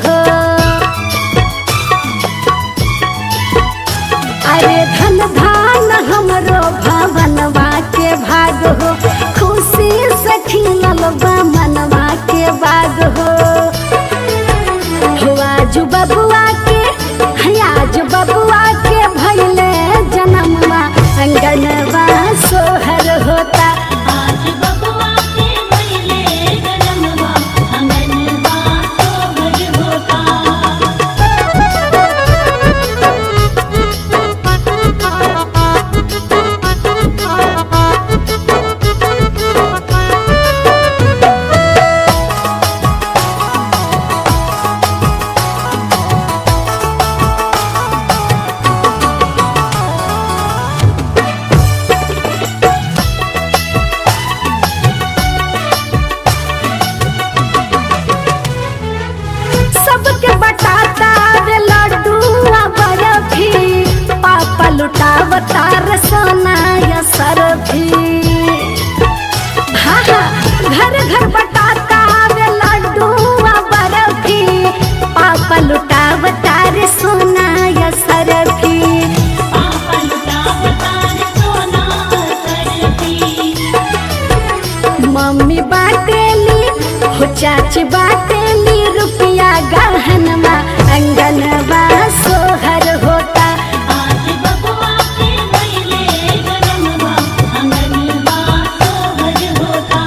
हो। अरे धन धान हमरो भवनवा के भाग हो, खुशी से खिलल बा मनवा के बाग हो। आज बबुआ के आज बबुआ के भइले जन्मवा, अंगनवा सोहर होता। आज बबुआ के भइले जन्मवा, अंगनवा सोहर होता। सबके बटाता रे लड्डूआ बर्फी, पापा लुटावता रे सोना या सरफी। हाँ हाँ घर घर बटाता रे लड्डूआ बर्फी, पापा लुटावता रे सोना या सरफी। पापा लुटावता रे सोना सरफी। मम्मी बाटेली हो चाची बाटेली रुपया गहनवा, अंगनवा सोहर होता। आज बबुआ के भइले जन्मवा, अंगनवा सोहर होता।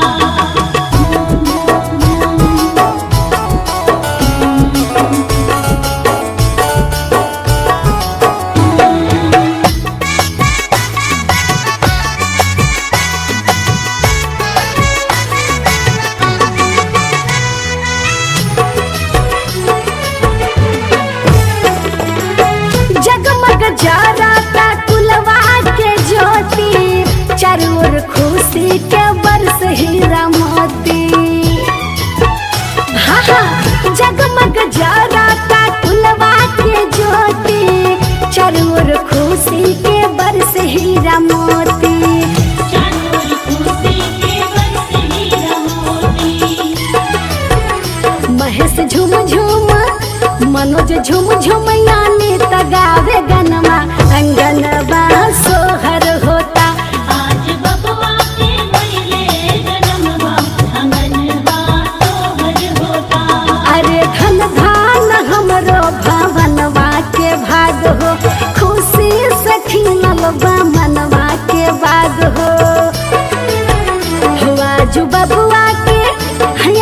जगमग जराता कुलवा के ज्योति, चारों ओर खुशी के बरस हीरा मोती। हाँ हाँ जगमग जराता कुलवा के ज्योति, चारों ओर खुशी के बरस हीरा मोती। चारों खुशी के बरस हीरा मोती। महेश झुम झुम मनोज झुम झुम यानी तगावे गनमा, अंगनवा सोहर होता। आज बबुआ के भइले जन्मवा, अंगनवा सोहर होता। अरे धन धान हमरो भवनवा के भाग हो, खुशी से खिलल बा मनवा के बाग हो। आज बबुआ के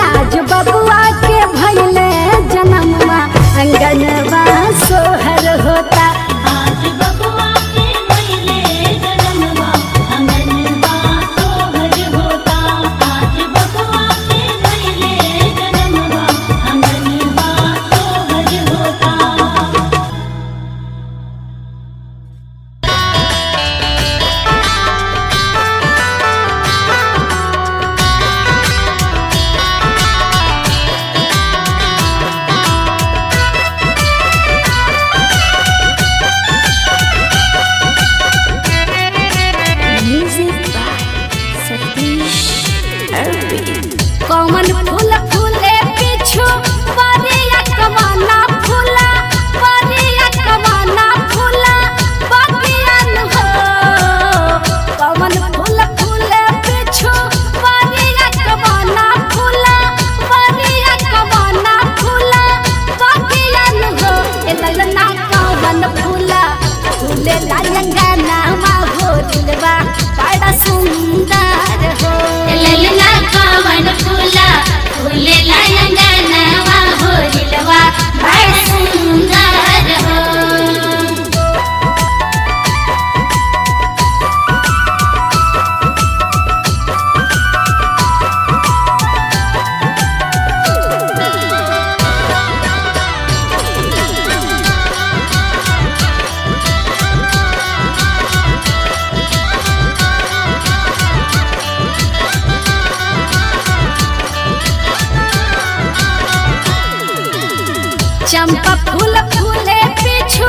आज बबुआ के भइले जन्मवा, अंगनवा सोहर होता। आज बबुआ के भइले जन्मवा, अंगनवा सोहर होता। आज बबुआ के भइले जन्मवा, अंगनवा सोहर होता। कमल फूल फूले पीछू परिया कमाना फूला, परिया कमाना फूला बगियान हो। कमल फूल फूले पीछू परिया कमाना फूला, परिया कमाना फूला बगियान हो। ए ललना कमल फूला फूले लायंगा नामा हो, दिलवा बड़ा सुंदर हो। ललना कावन फूला फूले लायंगा नवा हो, दिलवा बड़ा सुंदर हो। चंपा फूल फूले पीछू